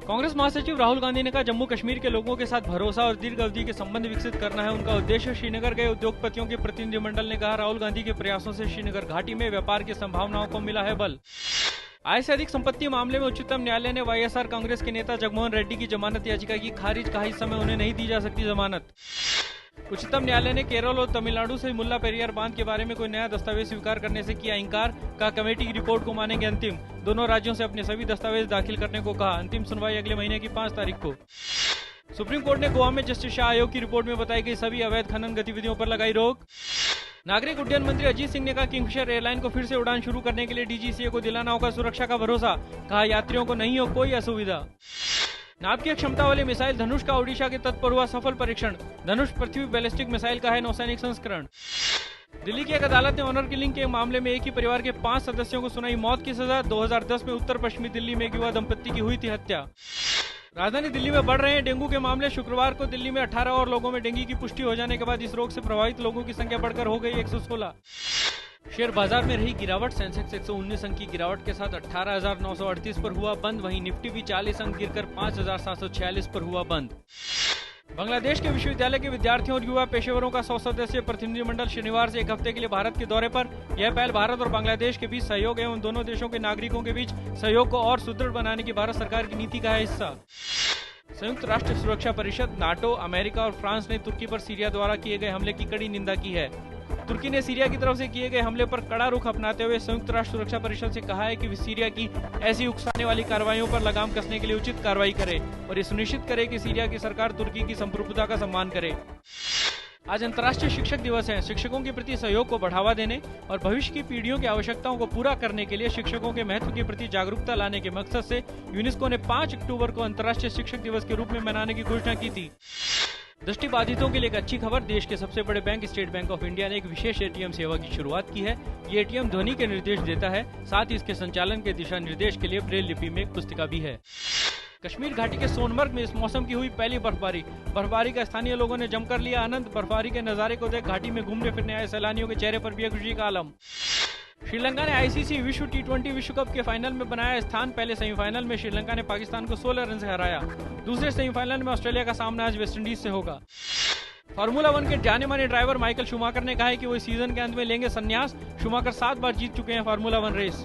कांग्रेस महासचिव राहुल गांधी ने कहा, जम्मू कश्मीर के लोगों के साथ भरोसा और दीर्घ अवधि के संबंध विकसित करना है उनका उद्देश्य। श्रीनगर गए उद्योगपतियों के प्रतिनिधिमंडल ने कहा, राहुल गांधी के प्रयासों से श्रीनगर घाटी में व्यापार की संभावनाओं को मिला है बल। आय से अधिक संपत्ति मामले में उच्चतम न्यायालय ने वाईएसआर कांग्रेस के नेता जगमोहन रेड्डी की जमानत याचिका की खारिज, कहा इस समय उन्हें नहीं दी जा सकती जमानत। उच्चतम न्यायालय ने केरल और तमिलनाडु से मुल्ला पेरियार बांध के बारे में कोई नया दस्तावेज स्वीकार करने से किया इंकार, कहा कमेटी की रिपोर्ट को मानेंगे अंतिम। दोनों राज्यों से अपने सभी दस्तावेज दाखिल करने को कहा। अंतिम सुनवाई अगले महीने की 5 तारीख को। सुप्रीम कोर्ट ने गोवा में जस्टिस शाह आयोग की रिपोर्ट में बताई गई सभी अवैध खनन गतिविधियों पर लगाई रोक। नागरिक उड्डयन मंत्री अजीत सिंह ने कहा, किंगफिशर एयरलाइन को फिर से उड़ान शुरू करने के लिए डीजीसीए को दिलाना होगा सुरक्षा का भरोसा, कहा यात्रियों को नहीं हो कोई असुविधा। नाभिकीय क्षमता वाले मिसाइल धनुष का ओडिशा के तट पर हुआ सफल परीक्षण। धनुष पृथ्वी बैलिस्टिक मिसाइल का है नौसैनिक संस्करण। दिल्ली की एक अदालत ने ऑनर किलिंग के मामले में एक ही परिवार के 5 सदस्यों को सुनाई मौत की सजा। 2010 में उत्तर पश्चिमी दिल्ली में एक युवा दंपत्ति की हुई थी हत्या। राजधानी दिल्ली में बढ़ रहे हैं डेंगू के मामले। शुक्रवार को दिल्ली में 18 और लोगों में डेंगू की पुष्टि हो जाने के बाद इस रोग से प्रभावित लोगों की संख्या बढ़कर हो गई 116। शेयर बाजार में रही गिरावट। सेंसेक्स 119 अंक की गिरावट के साथ 18,938 पर हुआ बंद। वहीं निफ्टी भी 40 अंक गिरकर 5,746 पर हुआ बंद। बांग्लादेश के विश्वविद्यालय के विद्यार्थियों और युवा पेशेवरों का 100 सदस्यीय प्रतिनिधिमंडल शनिवार से एक हफ्ते के लिए भारत के दौरे पर। यह पहल भारत और बांग्लादेश के बीच सहयोग एवं दोनों देशों के नागरिकों के बीच सहयोग को और सुदृढ़ बनाने की भारत सरकार की नीति का है हिस्सा। संयुक्त राष्ट्र सुरक्षा परिषद, नाटो, अमेरिका और फ्रांस ने तुर्की पर सीरिया द्वारा किए गए हमले की कड़ी निंदा की है। तुर्की ने सीरिया की तरफ से किए गए हमले पर कड़ा रुख अपनाते हुए संयुक्त राष्ट्र सुरक्षा परिषद से कहा है कि सीरिया की ऐसी उकसाने वाली कार्रवाइयों पर लगाम कसने के लिए उचित कार्रवाई करे और ये सुनिश्चित करे कि सीरिया की सरकार तुर्की की संप्रभुता का सम्मान करे। आज अंतर्राष्ट्रीय शिक्षक दिवस है। शिक्षकों के प्रति सहयोग को बढ़ावा देने और भविष्य की पीढ़ियों की आवश्यकताओं को पूरा करने के लिए शिक्षकों के महत्व के प्रति जागरूकता लाने के मकसद से यूनेस्को ने 5 अक्टूबर को अंतर्राष्ट्रीय शिक्षक दिवस के रूप में मनाने की घोषणा की थी। दृष्टिबाधितों के लिए एक अच्छी खबर। देश के सबसे बड़े bank state bank of India ने एक विशेष एटीएम सेवा की शुरुआत की है। ये एटीएम ध्वनि के निर्देश देता है, साथ ही इसके संचालन के दिशा निर्देश के लिए ब्रेल लिपि में एक पुस्तिका भी है। कश्मीर घाटी के सोनमर्ग में इस मौसम की हुई पहली बर्फबारी का स्थानीय लोगों ने जमकर लिया आनंद। बर्फबारी के नजारे को देख घाटी में घूमने फिरने आए सैलानियों के चेहरे पर भी खुशी का आलम। श्रीलंका ने आईसीसी विश्व टी20 विश्व कप के फाइनल में बनाया स्थान। पहले सेमीफाइनल में श्रीलंका ने पाकिस्तान को 16 रन से हराया। दूसरे सेमीफाइनल में ऑस्ट्रेलिया का सामना आज वेस्टइंडीज से होगा। फार्मूला 1 के जाने माने ड्राइवर माइकल शूमाकर ने कहा है कि वो इस सीजन के अंत में लेंगे संन्यास। शूमाकर 7 बार जीत चुके हैं फार्मूला 1 रेस।